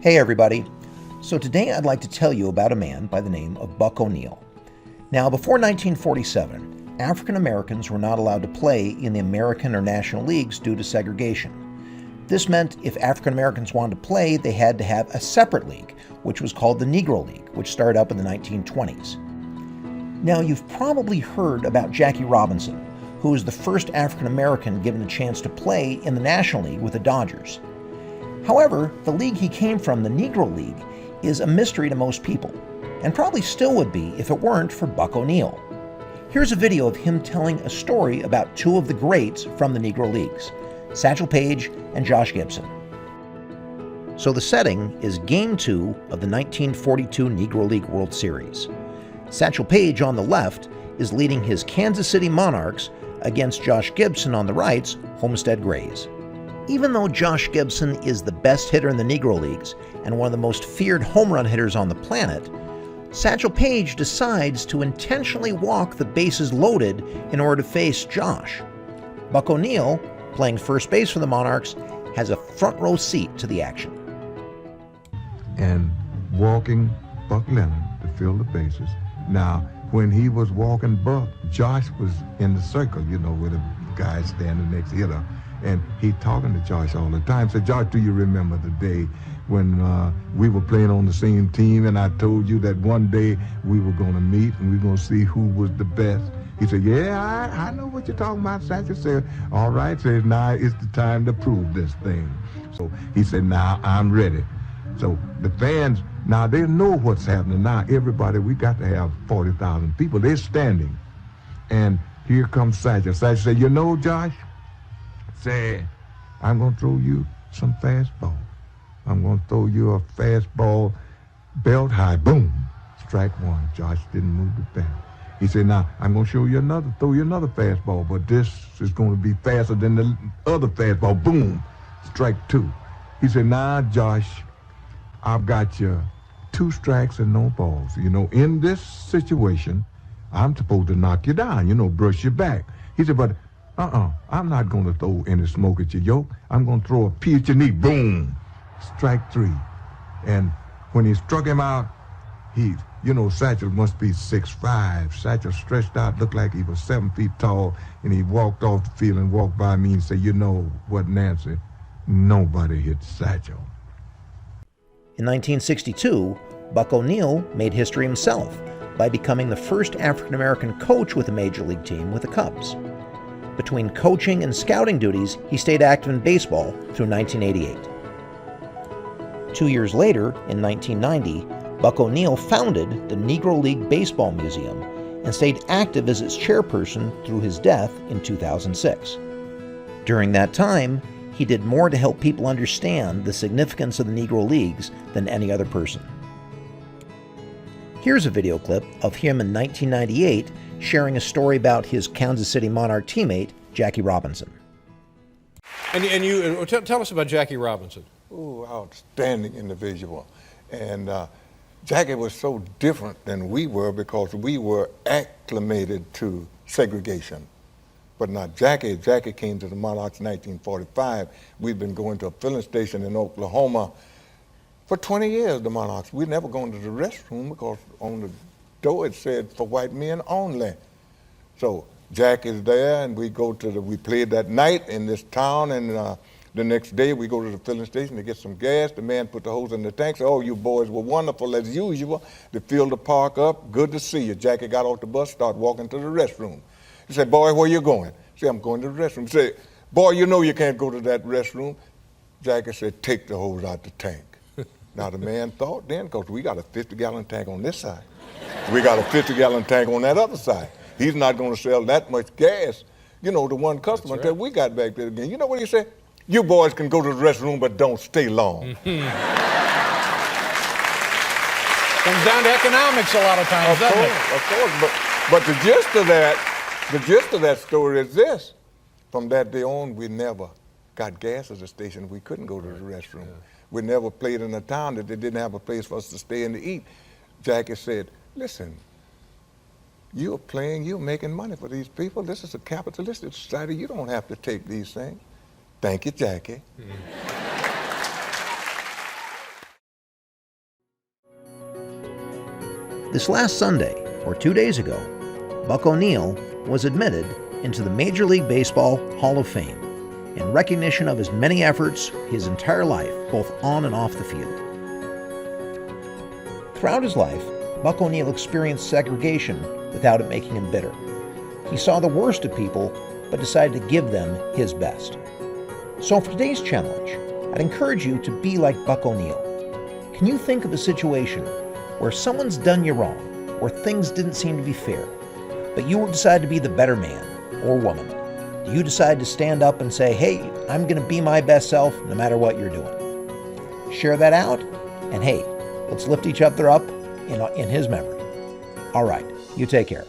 Hey everybody. So today I'd like to tell you about a man by the name of Buck ONeil. Now, before 1947, African Americans were not allowed to play in the American or National Leagues due to segregation. This meant if African Americans wanted to play, they had to have a separate league, which was called the Negro League, which started up in the 1920s. Now, you've probably heard about Jackie Robinson, who was the first African American given a chance to play in the National League with the Dodgers. However, the league he came from, the Negro League, is a mystery to most people, and probably still would be if it weren't for Buck ONeil. Here's a video of him telling a story about two of the greats from the Negro Leagues, Satchel Paige and Josh Gibson. So the setting is Game 2 of the 1942 Negro League World Series. Satchel Paige on the left is leading his Kansas City Monarchs against Josh Gibson on the right's Homestead Grays. Even though Josh Gibson is the best hitter in the Negro Leagues and one of the most feared home run hitters on the planet, Satchel Paige decides to intentionally walk the bases loaded in order to face Josh. Buck ONeil, playing first base for the Monarchs, has a front row seat to the action. And walking Buck Leonard to fill the bases. Now, when he was walking Buck, Josh was in the circle, with a guy standing next to hitter. And he talking to Josh all the time. Said, Josh, do you remember the day when we were playing on the same team and I told you that one day we were going to meet and we were going to see who was the best? He said, yeah, I know what you're talking about. Satchel said, all right, says, now it's the time to prove this thing. So he said, now I'm ready. So the fans, now they know what's happening. Now everybody, we got to have 40,000 people. They're standing. And here comes Satchel. Satchel said, you know, Josh, said, I'm going to throw you some fastball. I'm going to throw you a fastball belt high. Boom. Strike one. Josh didn't move the bat. He said, now, I'm going to throw you another fastball, but this is going to be faster than the other fastball. Boom. Strike two. He said, now, Josh, I've got you 2 strikes and no balls. In this situation, I'm supposed to knock you down, brush your back. He said, but I'm not going to throw any smoke at your yoke. I'm going to throw a pea at your knee. Boom. Strike 3. And when he struck him out, Satchel must be 6'5". Satchel stretched out, looked like he was 7 feet tall, and he walked off the field and walked by me and said, you know what, Nancy? Nobody hit Satchel. In 1962, Buck ONeil made history himself by becoming the first African-American coach with a major league team with the Cubs. Between coaching and scouting duties, he stayed active in baseball through 1988. 2 years later, in 1990, Buck ONeil founded the Negro League Baseball Museum and stayed active as its chairperson through his death in 2006. During that time, he did more to help people understand the significance of the Negro Leagues than any other person. Here's a video clip of him in 1998 sharing a story about his Kansas City Monarch teammate, Jackie Robinson. And you tell us about Jackie Robinson. Ooh, outstanding individual. And Jackie was so different than we were because we were acclimated to segregation. But not Jackie. Jackie came to the Monarchs in 1945. We'd been going to a filling station in Oklahoma for 20 years, the Monarchs. We'd never gone to the restroom because on the door it said for white men only. So Jack is there, and we played that night in this town, and the next day we go to the filling station to get some gas. The man put the hose in the tank, said, oh, you boys were wonderful as usual. They filled the park up, good to see you. Jackie got off the bus, started walking to the restroom. He said, boy, where you going? He said, I'm going to the restroom. He said, boy, you know you can't go to that restroom. Jackie said, take the hose out the tank. Now the man thought then, because we got a 50-gallon tank on this side. We got a 50-gallon tank on that other side. He's not going to sell that much gas, to one customer until we got back there again. You know what he said? You boys can go to the restroom, but don't stay long. Comes down to economics a lot of times, doesn't it? Of course, but the gist of that story is this. From that day on, we never got gas at the station. We couldn't go to the restroom. Yeah. We never played in a town that they didn't have a place for us to stay and to eat. Jackie said, listen, you're playing, you're making money for these people. This is a capitalistic society. You don't have to take these things. Thank you, Jackie. This last Sunday, or 2 days ago, Buck ONeil was admitted into the Major League Baseball Hall of Fame in recognition of his many efforts his entire life, both on and off the field. Throughout his life, Buck ONeil experienced segregation without it making him bitter. He saw the worst of people, but decided to give them his best. So for today's challenge, I'd encourage you to be like Buck ONeil. Can you think of a situation where someone's done you wrong, where things didn't seem to be fair, but you decide to be the better man or woman? Do you decide to stand up and say, hey, I'm going to be my best self no matter what you're doing? Share that out, and hey, let's lift each other up in his memory. All right, you take care.